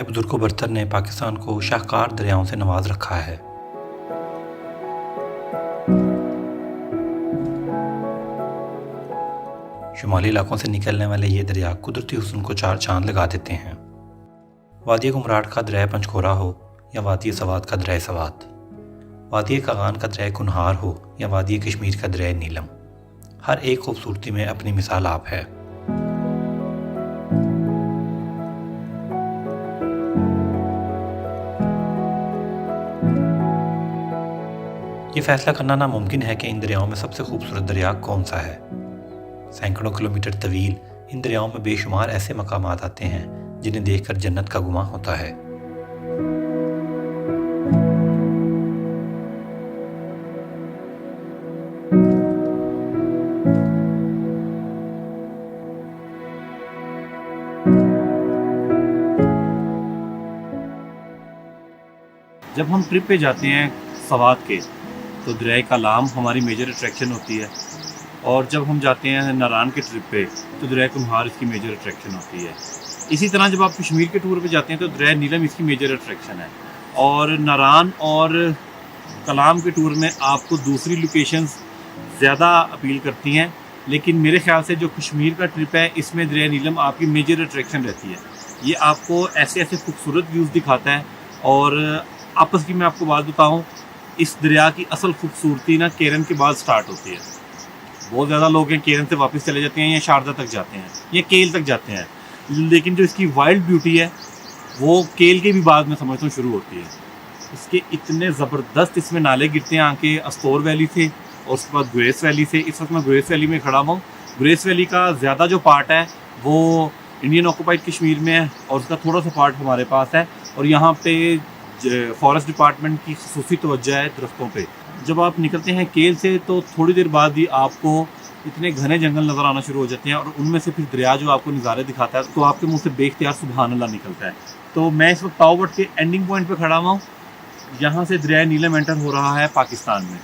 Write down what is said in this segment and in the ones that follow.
बुजुर्ग बरतर ने पाकिस्तान को शाहकार दरियाओं से नवाज रखा है। शुमाली इलाकों से निकलने वाले ये दरिया कुदरती हुस्न को चार चांद लगा देते हैं। वादी कुमराट का दरिया पंचकोरा हो या वादी सवात का दरिया सवात, वादी कागान का दरिया कुनहार हो या वादी कश्मीर का दरिया नीलम, हर एक खूबसूरती में अपनी मिसाल आप है। ये फैसला करना नामुमकिन है कि इन दरियाओं में सबसे खूबसूरत दरिया कौन सा है। सैकड़ों किलोमीटर तवील इन दरियाओं में बेशुमार ऐसे मकामात आते हैं जिन्हें देखकर जन्नत का गुमां होता है। जब हम ट्रिप पे जाते हैं सवात के तो दरिया कलाम हमारी मेजर अट्रैक्शन होती है, और जब हम जाते हैं नारान के ट्रिप पे तो दरिया कुम्हार इसकी मेजर अट्रैक्शन होती है। इसी तरह जब आप कश्मीर के टूर पे जाते हैं तो दरिया नीलम इसकी मेजर अट्रैक्शन है, और नारान और कलाम के टूर में आपको दूसरी लोकेशंस ज़्यादा अपील करती हैं, लेकिन मेरे ख्याल से जो कश्मीर का ट्रिप है इसमें दरिया नीलम आपकी मेजर अट्रैक्शन रहती है। ये आपको ऐसे ऐसे खूबसूरत व्यूज़ दिखाता है। और आपस की मैं आपको बात बताऊँ, इस दरिया की असल खूबसूरती ना केरन के बाद स्टार्ट होती है। बहुत ज़्यादा लोग हैं केरन से वापस चले जाते हैं या शारदा तक जाते हैं या केल तक जाते हैं, लेकिन जो इसकी वाइल्ड ब्यूटी है वो केल के भी बाद में समझता हूँ शुरू होती है। इसके इतने ज़बरदस्त इसमें नाले गिरते हैं आके अस्तोर वैली से और उसके बाद ग्रेस वैली से। इस वक्त मैं ग्रेस वैली में खड़ा हूँ। ग्रेस वैली का ज़्यादा जो पार्ट है वो इंडियन ऑक्यूपाइड कश्मीर में है और उसका थोड़ा सा पार्ट हमारे पास है, और यहाँ पे फॉरेस्ट डिपार्टमेंट की खसूसी तवज्जो है दरख्तों पे। जब आप निकलते हैं केल से तो थोड़ी देर बाद ही आपको इतने घने जंगल नज़र आना शुरू हो जाते हैं, और उनमें से फिर दरिया जो आपको नज़ारे दिखाता है तो आपके मुंह से बेख्तियार सुभान अल्लाह निकलता है। तो मैं इस वक्त ताओबट के एंडिंग पॉइंट पे खड़ा हुआ हूँ। यहाँ से दरिया नीलम एंटर हो रहा है पाकिस्तान में,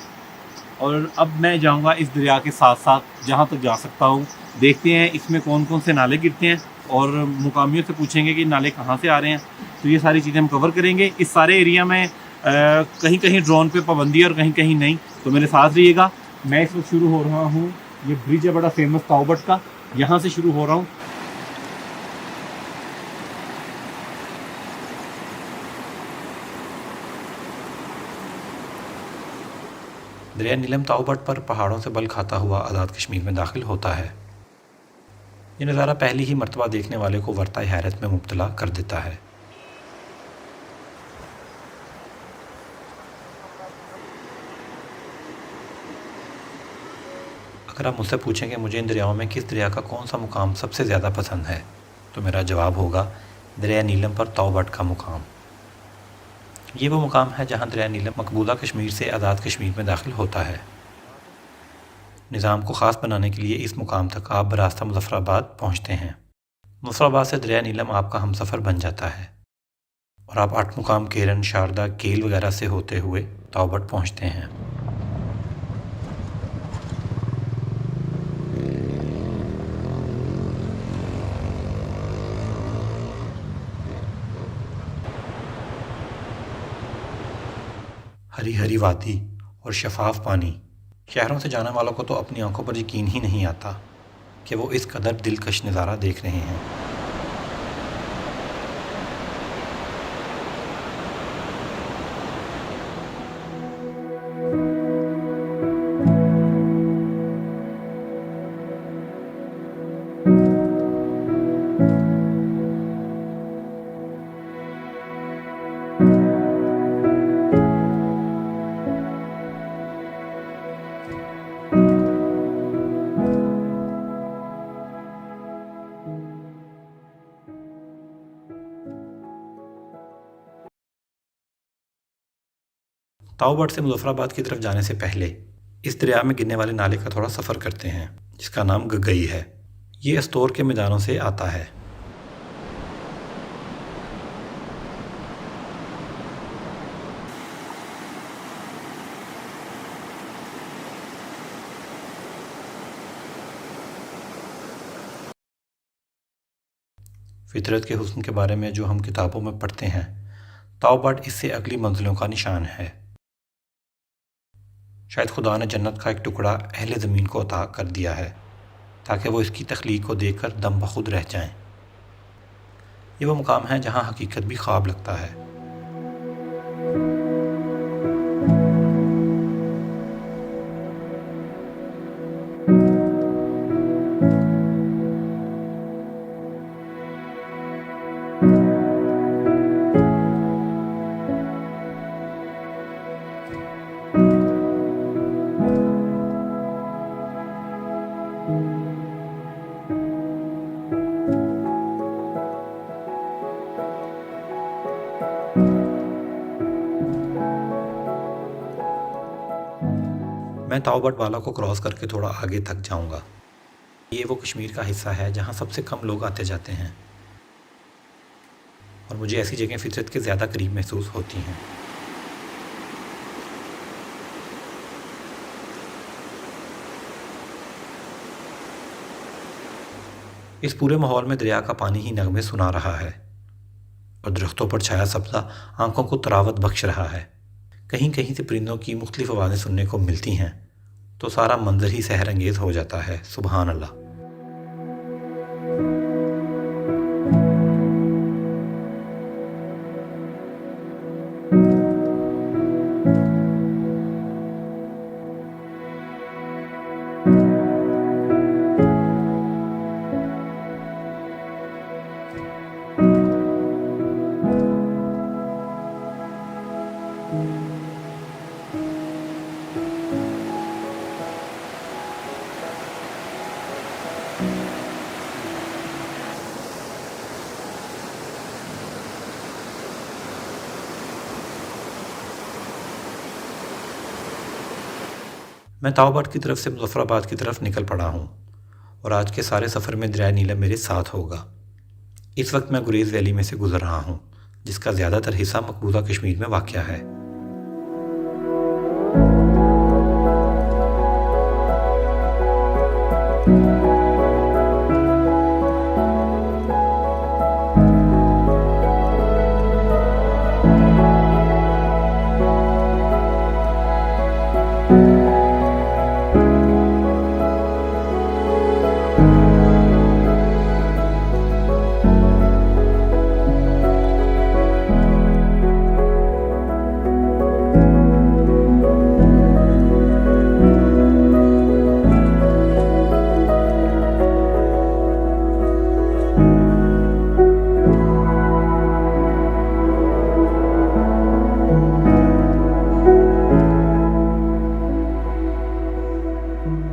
और अब मैं जाऊँगा इस दरिया के साथ साथ जहाँ तक जा सकता हूँ। देखते हैं इसमें कौन कौन से नाले गिरते हैं, और मुकामियों से पूछेंगे कि नाले कहाँ से आ रहे हैं। तो ये सारी चीज़ें हम कवर करेंगे। इस सारे एरिया में कहीं कहीं ड्रोन पे पाबंदी और कहीं कहीं नहीं, तो मेरे साथ रहिएगा। मैं इस वक्त शुरू हो रहा हूँ, ये ब्रिज है बड़ा फेमस ताओबट का, यहाँ से शुरू हो रहा हूँ। दरिया नीलम ताओबट पर पहाड़ों से बल खाता हुआ आज़ाद कश्मीर में दाखिल होता है। ये नज़ारा पहली ही मर्तबा देखने वाले को वर्ता हैरत में मुब्तला कर देता है। अगर आप मुझसे पूछें कि मुझे इन दरियाओं में किस दरिया का कौन सा मुकाम सबसे ज़्यादा पसंद है, तो मेरा जवाब होगा दरिया नीलम पर ताओबट का मुकाम। ये वो मुकाम है जहाँ दरिया नीलम मकबूजा कश्मीर से आज़ाद कश्मीर में दाखिल होता है। निज़ाम को ख़ास बनाने के लिए इस मुकाम तक आप बरास्ता मुज़फ़्फ़राबाद पहुँचते हैं। मुज़फ़्फ़राबाद से दरिया नीलम आपका हमसफ़र बन जाता है और आप आठमुकाम, केरन, शारदा, केल वगैरह से होते हुए ताओबट पहुँचते हैं। हरी हरी वादी और शफाफ पानी, शहरों से जाने वालों को तो अपनी आंखों पर यकीन ही नहीं आता कि वो इस कदर दिलकश नज़ारा देख रहे हैं। ताओबट से मुज़फ़्फ़राबाद की तरफ जाने से पहले इस दरिया में गिरने वाले नाले का थोड़ा सफ़र करते हैं जिसका नाम गगई है। ये अस्तोर के मैदानों से आता है। फितरत के हुस्न के बारे में जो हम किताबों में पढ़ते हैं, तौबट इससे अगली मंजिलों का निशान है। शायद खुदा ने जन्नत का एक टुकड़ा अहले ज़मीन को अता कर दिया है ताकि वो इसकी तख्लीक को देखकर दम बखुद रह जाएं। ये वो मुकाम है जहाँ हकीकत भी ख्वाब लगता है। मैं तौबट वाला को क्रॉस करके थोड़ा आगे तक जाऊंगा। ये वो कश्मीर का हिस्सा है जहाँ सबसे कम लोग आते जाते हैं और मुझे ऐसी जगह फितरत के ज़्यादा करीब महसूस होती हैं। इस पूरे माहौल में दरिया का पानी ही नगमे सुना रहा है और दरख्तों पर छाया सब्ज़ा आंखों को तरावत बख्श रहा है। कहीं कहीं से परिंदों की मुख्तलिफ आवाज़ें सुनने को मिलती हैं तो सारा मंजर ही सहर अंगेज़ हो जाता है। सुबहान अल्लाह। मैं तौबट की तरफ से मुजफ्फराबाद की तरफ निकल पड़ा हूँ और आज के सारे सफ़र में दरिया नीलम मेरे साथ होगा। इस वक्त मैं गुरेज़ वैली में से गुज़र रहा हूँ जिसका ज़्यादातर हिस्सा मकबूजा कश्मीर में वाक़या है।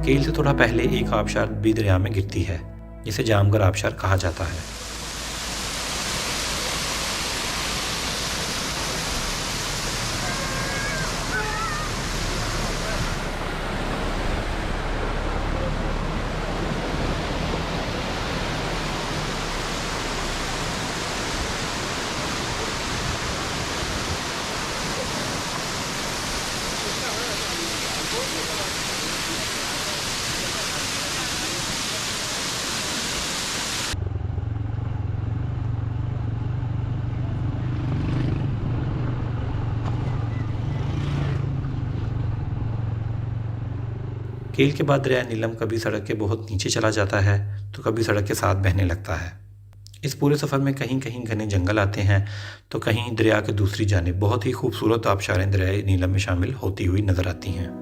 केल से थोड़ा पहले एक आबशार भी दरिया में गिरती है जिसे जामगर आबशार कहा जाता है। केल के बाद दरिया नीलम कभी सड़क के बहुत नीचे चला जाता है तो कभी सड़क के साथ बहने लगता है। इस पूरे सफ़र में कहीं कहीं घने जंगल आते हैं तो कहीं दरिया के दूसरी जानिब बहुत ही खूबसूरत आबशारें दरिया नीलम में शामिल होती हुई नज़र आती हैं।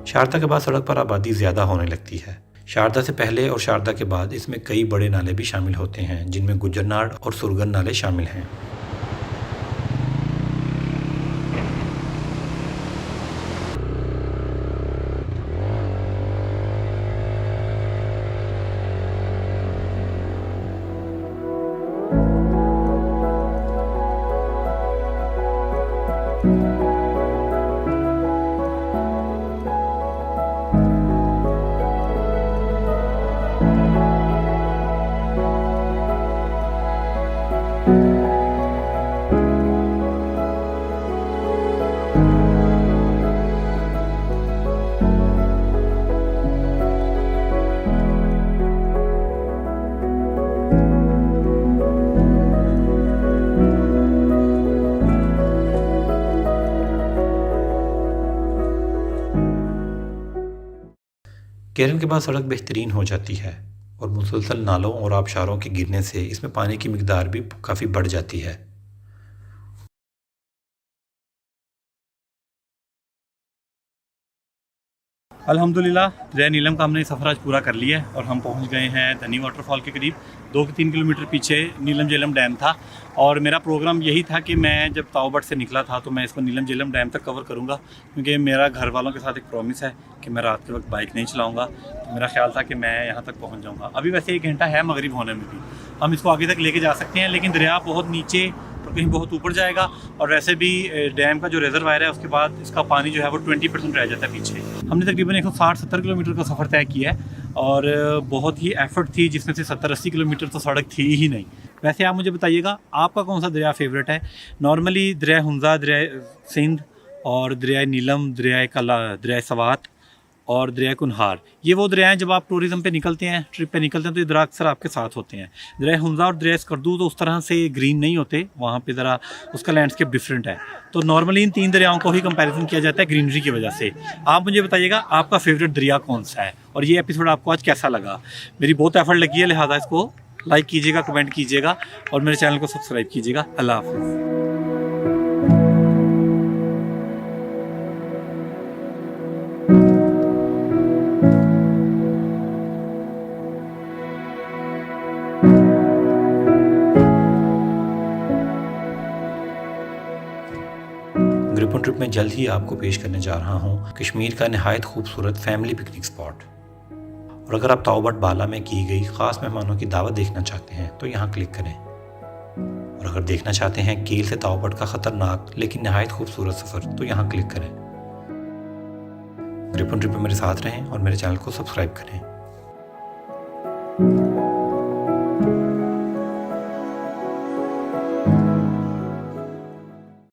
शारदा के बाद सड़क पर आबादी ज़्यादा होने लगती है। शारदा से पहले और शारदा के बाद इसमें कई बड़े नाले भी शामिल होते हैं जिनमें गुजरनाड़ और सुरगन नाले शामिल हैं। केरन के बाद सड़क बेहतरीन हो जाती है और मुसलसल नालों और आबशारों के गिरने से इसमें पानी की मिकदार भी काफ़ी बढ़ जाती है। अल्हम्दुलिल्लाह दरिया नीलम का हमने सफ़र आज पूरा कर लिया है और हम पहुंच गए हैं धनी वाटरफॉल के करीब। 2-3 किलोमीटर पीछे नीलम झेलम डैम था और मेरा प्रोग्राम यही था कि मैं जब ताओबट से निकला था तो मैं इसको नीलम झेलम डैम तक कवर करूंगा, क्योंकि मेरा घर वालों के साथ एक प्रॉमिस है कि मैं रात के वक्त बाइक नहीं चलाऊँगा। तो मेरा ख्याल था कि मैं यहाँ तक पहुँच जाऊँगा। अभी वैसे 1 घंटा है मगरिब होने में भी, हम इसको आगे तक लेके जा सकते हैं, लेकिन दरिया बहुत नीचे और कहीं बहुत ऊपर जाएगा। और वैसे भी डैम का जो रिजर्वायर है उसके बाद इसका पानी जो है वो 20% रह जाता है पीछे। हमने तकरीबन 160-70 किलोमीटर का सफ़र तय किया है और बहुत ही एफर्ट थी, जिसमें से 70-80 किलोमीटर तो सड़क थी ही नहीं। वैसे आप मुझे बताइएगा आपका कौन सा दरिया फेवरेट है। नॉर्मली दरिया हुंजा, दरिया सिंध और दरिया नीलम, दरिया कला, दरिया सवात और दरिया कुनहार, ये वो दरिया हैं जब आप टूरिज़म पे निकलते हैं, ट्रिप पे निकलते हैं तो ये दरिया अक्सर आपके साथ होते हैं। दरिया हुंजा और दरिया स्कर्दू तो उस तरह से ग्रीन नहीं होते, वहाँ पे ज़रा उसका लैंडस्केप डिफरेंट है। तो नॉर्मली इन 3 दरियाओं को ही कंपैरिजन किया जाता है ग्रीनरी की वजह से। आप मुझे बताइएगा आपका फेवरेट दरिया कौन सा है और ये एपिसोड आपको आज कैसा लगा। मेरी बहुत एफर्ट लगी है, लिहाजा इसको लाइक कीजिएगा, कमेंट कीजिएगा और मेरे चैनल को सब्सक्राइब कीजिएगा। अल्लाह हाफ़िज़। ग्रिपन ट्रिप में जल्द ही आपको पेश करने जा रहा हूँ कश्मीर का नहायत खूबसूरत फैमिली पिकनिक स्पॉट। और अगर आप ताओबट बाला में की गई ख़ास मेहमानों की दावत देखना चाहते हैं तो यहाँ क्लिक करें। और अगर देखना चाहते हैं कील से ताओबट का ख़तरनाक लेकिन नहायत खूबसूरत सफ़र तो यहाँ क्लिक करें। ग्रिपन ट्रिप में मेरे साथ रहें और मेरे चैनल को सब्सक्राइब करें।